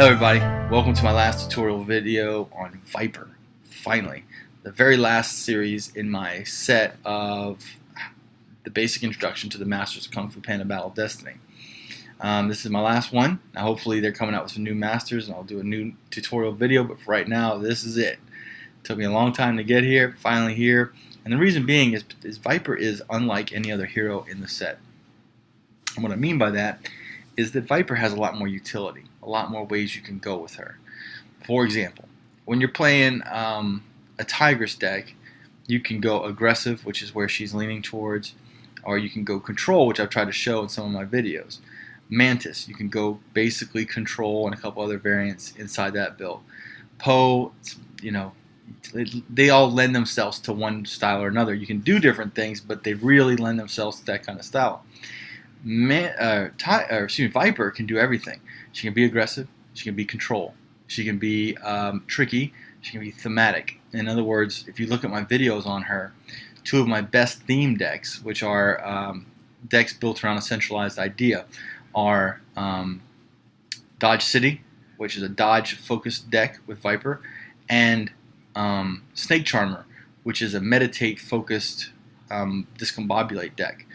Hello everybody, welcome to my last tutorial video on Viper. Finally, the very last series in my set of the basic introduction to the Masters of Kung Fu Panda Battle of Destiny. This is my last one. Now hopefully they're coming out with some new masters and I'll do a new tutorial video, but for right now this is it. It took me a long time to get here, finally here, and the reason being is Viper is unlike any other hero in the set. And what I mean by that is that Viper has a lot more utility, a lot more ways you can go with her. For example, when you're playing a Tigress deck, you can go aggressive, which is where she's leaning towards, or you can go control, which I've tried to show in some of my videos. Mantis, you can go basically control and a couple other variants inside that build. Poe, they all lend themselves to one style or another. You can do different things, but they really lend themselves to that kind of style. Viper can do everything. She can be aggressive, she can be control, she can be tricky, she can be thematic. In other words, if you look at my videos on her, two of my best theme decks, which are decks built around a centralized idea, are Dodge City, which is a dodge focused deck with Viper, and Snake Charmer, which is a meditate focused discombobulate deck.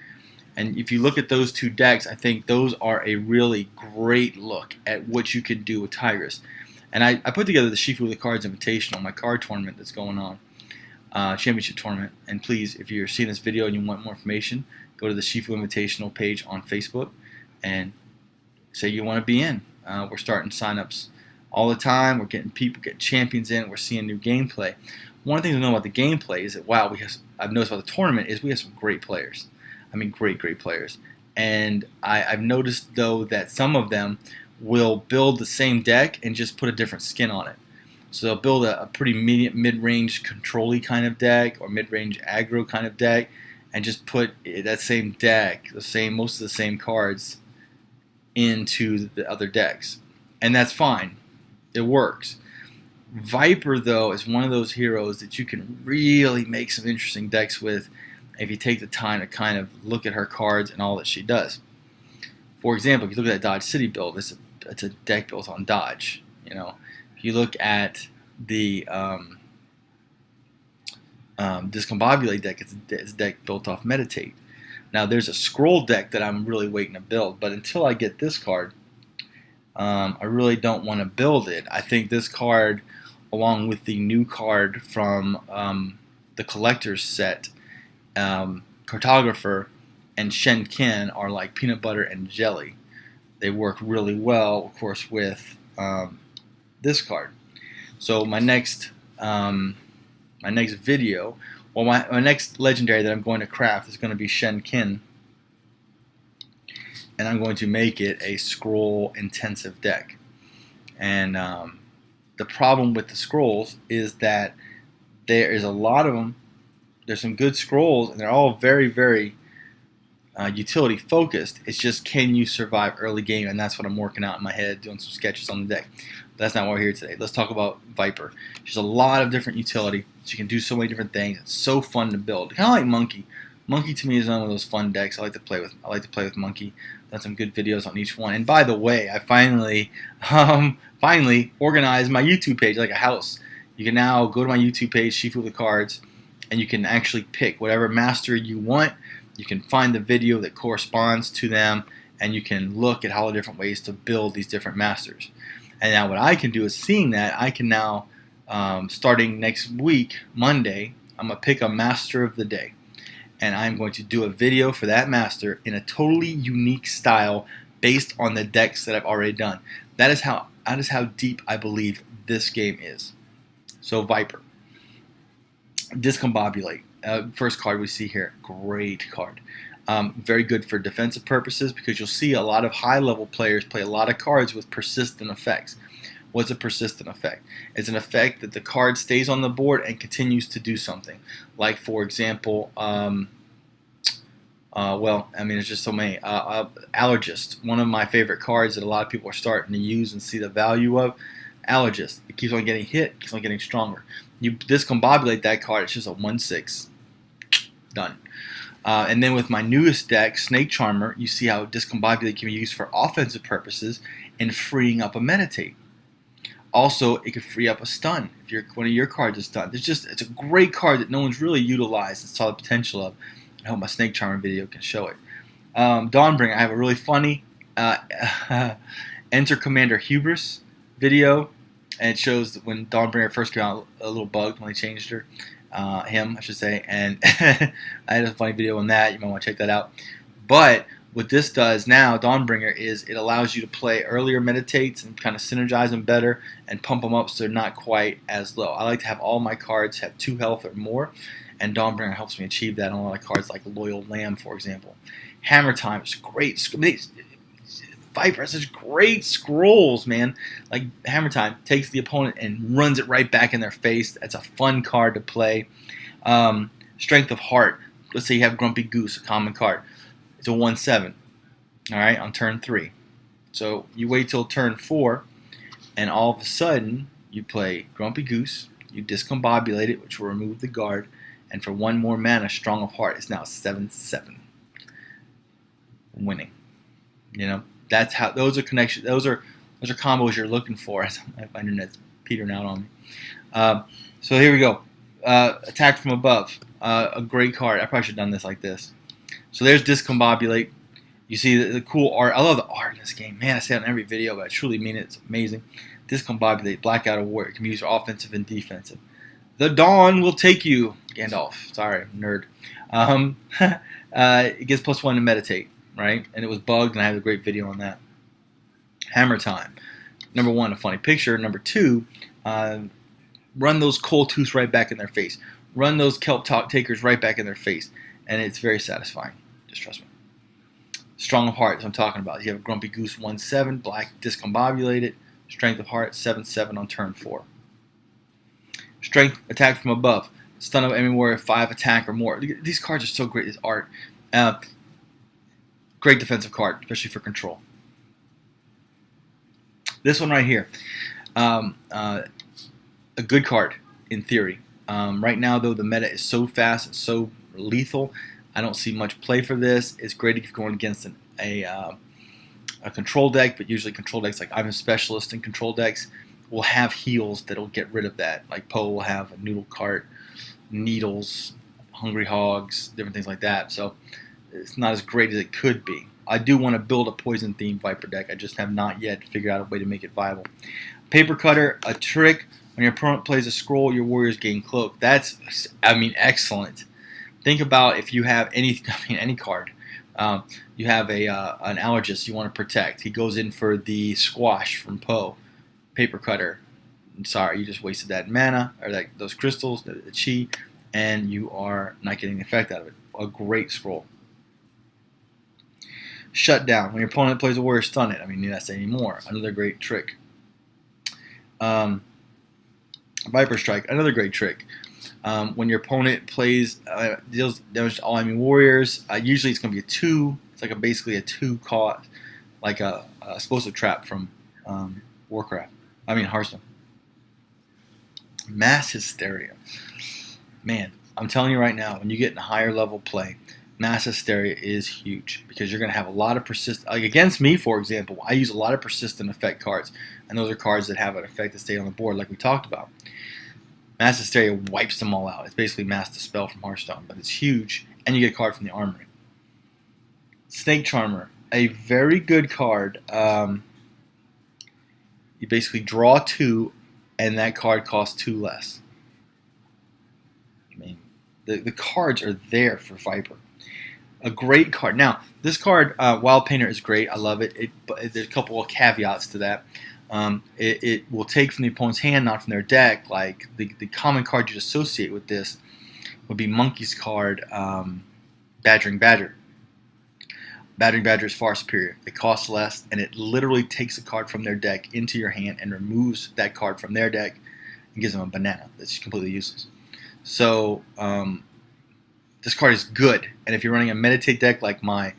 And if you look at those two decks, I think those are a really great look at what you can do with Tigress. And I put together the Shifu the Cards Invitational, my card tournament that's going on, championship tournament. And please, if you're seeing this video and you want more information, go to the Shifu Invitational page on Facebook and say you want to be in. We're starting signups all the time. We're getting people, getting champions in. We're seeing new gameplay. One of the things I know about the gameplay is that, wow, I've noticed about the tournament is we have some great players. I mean, great players. And I've noticed, though, that some of them will build the same deck and just put a different skin on it. So they'll build a pretty mid-range control-y kind of deck or mid-range aggro kind of deck and just put that same deck, most of the same cards, into the other decks. And that's fine. It works. Viper, though, is one of those heroes that you can really make some interesting decks with if you take the time to kind of look at her cards and all that she does. For example, if you look at that Dodge City build, it's a deck built on dodge. If you look at the Discombobulate deck, it's a deck built off meditate. Now there's a scroll deck that I'm really waiting to build, but until I get this card, I really don't want to build it. I think this card, along with the new card from the collector's set, Cartographer and Shen Ken, are like peanut butter and jelly. They work really well, of course, with this card. So my next video, well, my next legendary that I'm going to craft is going to be Shen Ken, and I'm going to make it a scroll intensive deck. And the problem with the scrolls is that there is a lot of them. There's some good scrolls, and they're all very utility focused. It's just, can you survive early game? And that's what I'm working out in my head, doing some sketches on the deck. But that's not why we're here today. Let's talk about Viper. She's a lot of different utility. She can do so many different things. It's so fun to build. Kind of like Monkey. Monkey to me is one of those fun decks I like to play with Monkey. I've done some good videos on each one. And by the way, I finally organized my YouTube page like a house. You can now go to my YouTube page, Shifu the Cards, and you can actually pick whatever master you want. You can find the video that corresponds to them, and you can look at all the different ways to build these different masters. And now what I can do is, seeing that, I can now, starting next week, Monday, I'm going to pick a master of the day. And I'm going to do a video for that master in a totally unique style based on the decks that I've already done. That is how deep I believe this game is. So Viper. Discombobulate, first card we see here, great card. Very good for defensive purposes, because you'll see a lot of high-level players play a lot of cards with persistent effects. What's a persistent effect? It's an effect that the card stays on the board and continues to do something. Like, for example, there's just so many. Allergist, one of my favorite cards that a lot of people are starting to use and see the value of. Allergist, it keeps on getting hit, keeps on getting stronger. You discombobulate that card, it's just a 1/6. Done. And then with my newest deck, Snake Charmer, you see how discombobulate can be used for offensive purposes and freeing up a meditate. Also, it could free up a stun if one of your cards is stunned. It's a great card that no one's really utilized and saw the potential of. I hope my Snake Charmer video can show it. Dawnbringer, I have a really funny Enter Commander Hubris video, and it shows when Dawnbringer first came out, a little bugged when they changed her. Him, I should say, and I had a funny video on that. You might want to check that out. But what this does now, Dawnbringer, is it allows you to play earlier meditates and kind of synergize them better and pump them up so they're not quite as low. I like to have all my cards have 2 health or more, and Dawnbringer helps me achieve that on a lot of cards like Loyal Lamb, for example. Hammer Time is great. Viper has such great scrolls, man. Like Hammer Time takes the opponent and runs it right back in their face. That's a fun card to play. Strength of Heart. Let's say you have Grumpy Goose, a common card. It's a 1/7, all right, on turn 3. So you wait till turn 4, and all of a sudden you play Grumpy Goose. You discombobulate it, which will remove the guard, and for 1 more mana, Strong of Heart is now 7/7. Winning. You know, that's how those are connections. Those are combos you're looking for. My internet's petering out on me. So here we go. Attack from Above. A great card. I probably should have done this like this. So there's Discombobulate. You see the cool art. I love the art in this game. Man, I say it on every video, but I truly mean it. It's amazing. Discombobulate, Blackout of War. It can be used for offensive and defensive. The Dawn will take you. Gandalf. Sorry, nerd. It gets +1 to meditate, right? And it was bugged, and I have a great video on that. Hammer Time. Number 1, a funny picture. Number 2, run those Cold Tooths right back in their face. Run those Kelp Takers right back in their face. And it's very satisfying. Just trust me. Strong of Heart, as I'm talking about. You have a Grumpy Goose 1/7, Black Discombobulated, Strength of Heart 7/7 on turn 4. Strength Attack from Above. Stun of Enemy Warrior 5 attack or more. These cards are so great. This art. Great defensive card, especially for control. This one right here. A good card in theory. Right now, though, the meta is so fast and so lethal, I don't see much play for this. It's great if you're going against a control deck, but usually control decks, like I'm a specialist in control decks, will have heals that'll get rid of that. Like Poe will have a Noodle Cart, Needles, Hungry Hogs, different things like that. So it's not as great as it could be. I do want to build a poison-themed Viper deck. I just have not yet figured out a way to make it viable. Paper Cutter, a trick. When your opponent plays a scroll, your warriors gain cloak. That's, excellent. Think about if you have any card. You have an allergist you want to protect. He goes in for the Squash from Poe. Paper Cutter. I'm sorry, you just wasted that mana, or those crystals, the chi, and you are not getting the effect out of it. A great scroll. Shutdown. When your opponent plays a warrior, stun it. I mean, need I say any more? Another great trick. Viper Strike. Another great trick. When your opponent deals damage to all enemy warriors, usually it's going to be a 2. It's like basically a 2 cost, like a explosive trap from Hearthstone. Mass Hysteria. Man, I'm telling you right now, when you get in higher level play, Mass Hysteria is huge because you're going to have a lot of persistent. Like against me, for example, I use a lot of persistent effect cards, and those are cards that have an effect that stay on the board, like we talked about. Mass Hysteria wipes them all out. It's basically Mass Dispel from Hearthstone, but it's huge, and you get a card from the Armory. Snake Charmer, a very good card. You basically draw 2, and that card costs 2 less. I mean, the cards are there for Viper. A great card. Now, this card, Wild Painter, is great. I love it. But there's a couple of caveats to that. It will take from the opponent's hand, not from their deck. Like the common card you'd associate with this would be Monkey's card, Badgering Badger. Badgering Badger is far superior. It costs less, and it literally takes a card from their deck into your hand and removes that card from their deck and gives them a banana that's completely useless. So this card is good, and if you're running a Meditate deck like my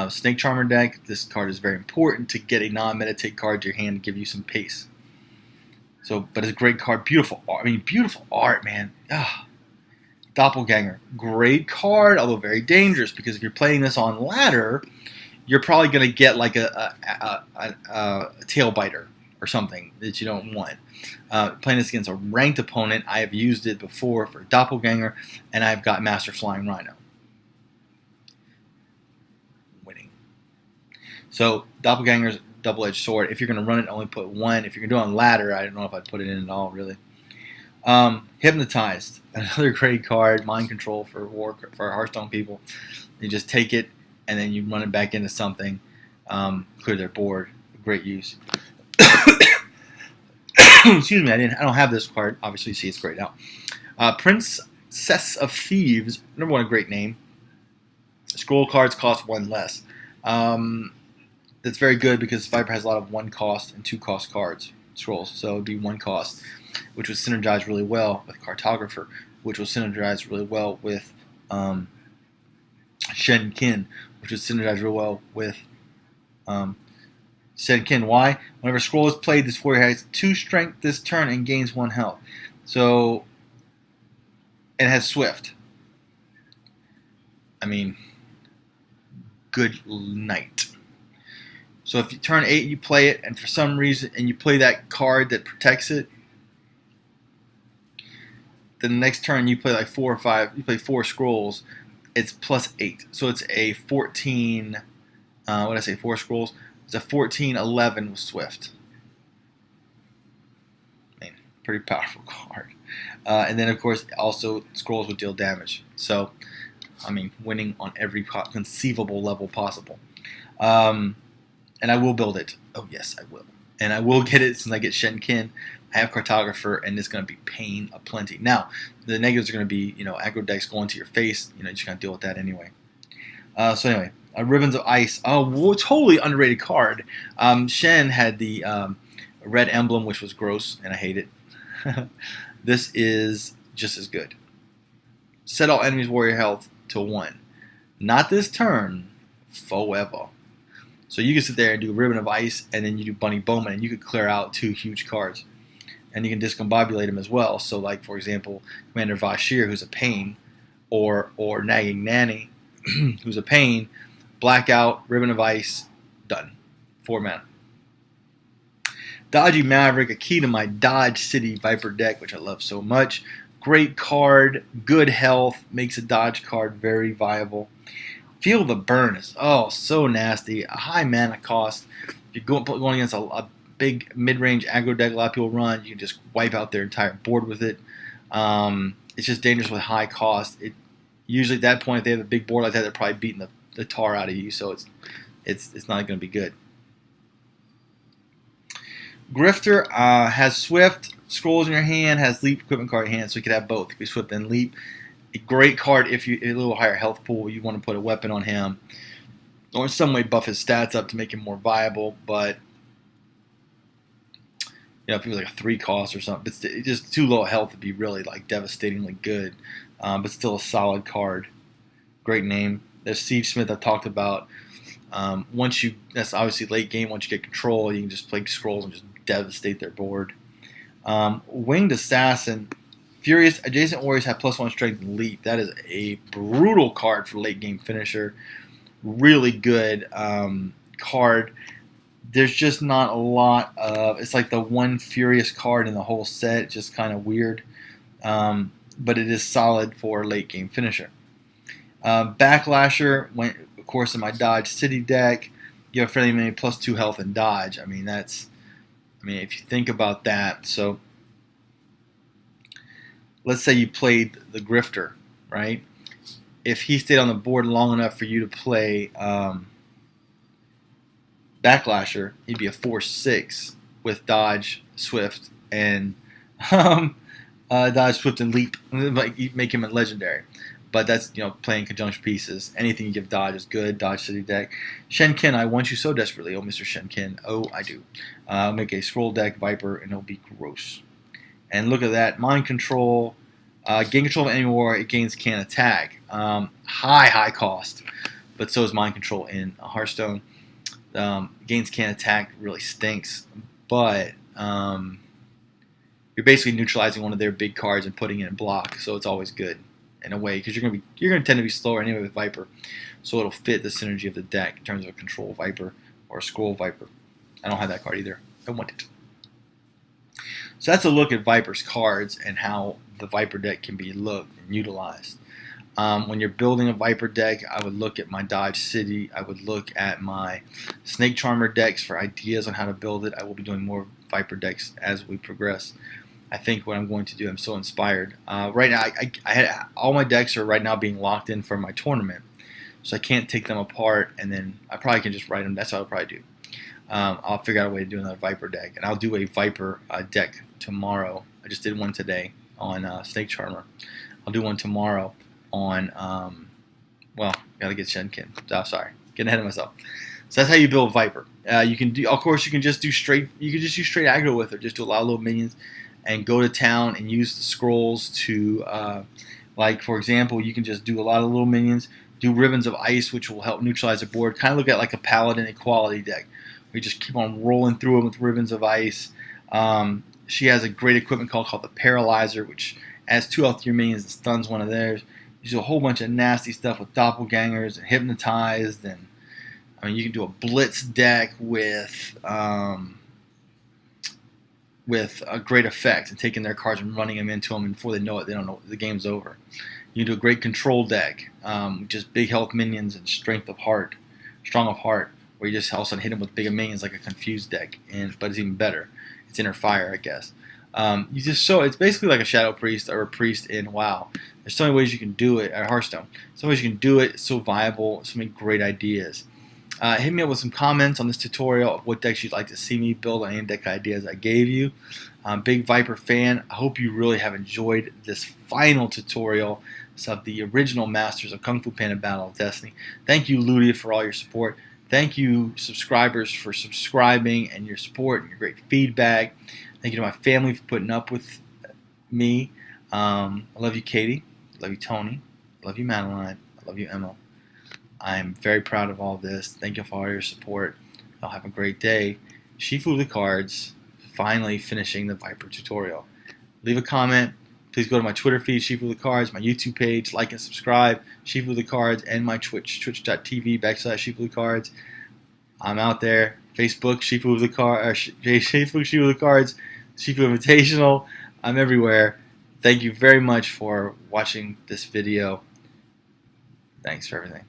Snake Charmer deck, this card is very important to get a non-Meditate card to your hand and give you some pace. So, but it's a great card. Beautiful art. I mean, beautiful art, man. Doppelganger. Great card, although very dangerous, because if you're playing this on ladder, you're probably going to get like a tail biter or something that you don't want. Playing this against a ranked opponent, I have used it before for Doppelganger, and I've got Master Flying Rhino. Winning. So Doppelganger's double-edged sword. If you're going to run it, only put one. If you're going to do it on ladder, I don't know if I'd put it in at all, really. Hypnotized. Another great card. Mind control for Hearthstone people. You just take it, and then you run it back into something. Clear their board. Great use. Excuse me, I don't have this card. Obviously, you see it's grayed out. Princess of Thieves. Number one, a great name. Scroll cards cost one less. That's very good because Viper has a lot of one cost and two cost cards, scrolls. So it would be one cost, which would synergize really well with Cartographer, which will synergize really well with Shen Qin, which would synergize real well with Shen Qin. Why? Whenever scroll is played, this warrior has 2 strength this turn and gains 1 health. So it has Swift. I mean, good night. So if you turn 8, you play it, and for some reason, and you play that card that protects it, then the next turn you play like 4 or 5. You play 4 scrolls. It's plus 8, so it's a 14. What did I say? 4 scrolls. It's a 14-11 with Swift. I mean, pretty powerful card. And then of course, also scrolls would deal damage. So, I mean, winning on every conceivable level possible. And I will build it. Oh, yes, I will. And I will get it since I get Shen Qin. I have Cartographer, and it's going to be pain aplenty. Now, the negatives are going to be, aggro decks going to your face. You just got to deal with that anyway. So anyway, Ribbons of Ice. Oh, totally underrated card. Shen had the red emblem, which was gross, and I hate it. This is just as good. Set all enemies' warrior health to 1. Not this turn, forever. So you can sit there and do Ribbon of Ice, and then you do Bunny Bowman, and you could clear out 2 huge cards. And you can discombobulate them as well. So, like, for example, Commander Vashir, who's a pain, or Nagging Nanny, who's a pain, Blackout, Ribbon of Ice, done. 4 mana. Dodgy Maverick, a key to my Dodge City Viper deck, which I love so much. Great card, good health, makes a Dodge card very viable. Feel the Burn is so nasty. A high mana cost. If you're going against a big mid-range aggro deck a lot of people run, you can just wipe out their entire board with it. It's just dangerous with high cost. Usually at that point, if they have a big board like that, they're probably beating the tar out of you. So it's not going to be good. Grifter has Swift, scrolls in your hand, has Leap equipment card in your hand, so you could have both. It could be Swift and Leap. A great card if you a little higher health pool, you want to put a weapon on him, or in some way buff his stats up to make him more viable. But if he was like a 3 cost or something, but just too low health would be really like devastatingly good. But still a solid card. Great name. There's Siege Smith I talked about. That's obviously late game. Once you get control, you can just play scrolls and just devastate their board. Winged Assassin. Furious adjacent warriors have +1 strength and leap. That is a brutal card for late game finisher. Really good card. There's just not a lot of. It's like the one Furious card in the whole set. It's just kind of weird, but it is solid for late game finisher. Backlasher went, of course, in my Dodge City deck. You have fairly many +2 health and dodge. I mean, if you think about that, so. Let's say you played the Grifter, right? If he stayed on the board long enough for you to play Backlasher, he'd be a 4/6 with Dodge, Swift, and Dodge, Swift, and Leap. Like, make him a legendary. But that's playing conjunction pieces. Anything you give Dodge is good. Dodge City deck. Shen Qin, I want you so desperately. Oh, Mr. Shen Qin. Oh, I do. Make a scroll deck Viper, and it'll be gross. And look at that. Mind Control. Gain control of enemy warrior. It gains can attack. High cost. But so is Mind Control in Hearthstone. Gains can attack really stinks. But you're basically neutralizing one of their big cards and putting it in block. So it's always good in a way. Because you're going to tend to be slower anyway with Viper. So it'll fit the synergy of the deck in terms of a control Viper or a scroll Viper. I don't have that card either. I want it. So that's a look at Viper's cards and how the Viper deck can be looked and utilized. When you're building a Viper deck, I would look at my Dodge City. I would look at my Snake Charmer decks for ideas on how to build it. I will be doing more Viper decks as we progress. I think what I'm going to do, I'm so inspired. Right now, I had all my decks are right now being locked in for my tournament, so I can't take them apart, and then I probably can just write them. That's what I'll probably do. I'll figure out a way to do another Viper deck, and I'll do a Viper deck tomorrow. I just did one today on Snake Charmer. I'll do one tomorrow on, well, gotta get Shenkin. Oh, sorry, getting ahead of myself. So that's how you build Viper. You can do, of course, you can just do straight. You can just use straight aggro with her. Just do a lot of little minions, and go to town and use the scrolls to, like for example, you can just do a lot of little minions. Do Ribbons of Ice, which will help neutralize the board. Kind of look at like a Paladin Equality deck. We just keep on rolling through them with Ribbons of Ice. She has a great equipment called the Paralyzer, which adds 2 health to your minions and stuns one of theirs. You do a whole bunch of nasty stuff with Doppelgangers and Hypnotized, and I mean you can do a Blitz deck with a great effect and taking their cards and running them into them, and before they know it, they don't know the game's over. You can do a great control deck, just big health minions and strength of heart, strong of heart, where you just all of a sudden hit them with bigger minions like a confused deck, but it's even better. It's Inner Fire, I guess. It's basically like a Shadow Priest or a Priest in WoW. There's so many ways you can do it at Hearthstone. So many ways you can do it. It's so viable. So many great ideas. Hit me up with some comments on this tutorial of what decks you'd like to see me build on any deck ideas I gave you. I'm a big Viper fan. I hope you really have enjoyed this final tutorial of the original Masters of Kung Fu Panda Battle of Destiny. Thank you, Ludia, for all your support. Thank you, subscribers, for subscribing and your support and your great feedback. Thank you to my family for putting up with me. I love you, Katie. I love you, Tony. I love you, Madeline. I love you, Emma. I'm very proud of all this. Thank you for all your support. Y'all have a great day. Shifu the Cards, finally finishing the Viper tutorial. Leave a comment. Please go to my Twitter feed, Shifu the Cards, my YouTube page, like and subscribe, Shifu the Cards, and my Twitch, twitch.tv/Shifu the Cards. I'm out there. Facebook, Shifu the Cards, Facebook, Shifu the Cards, Shifu Invitational. I'm everywhere. Thank you very much for watching this video. Thanks for everything.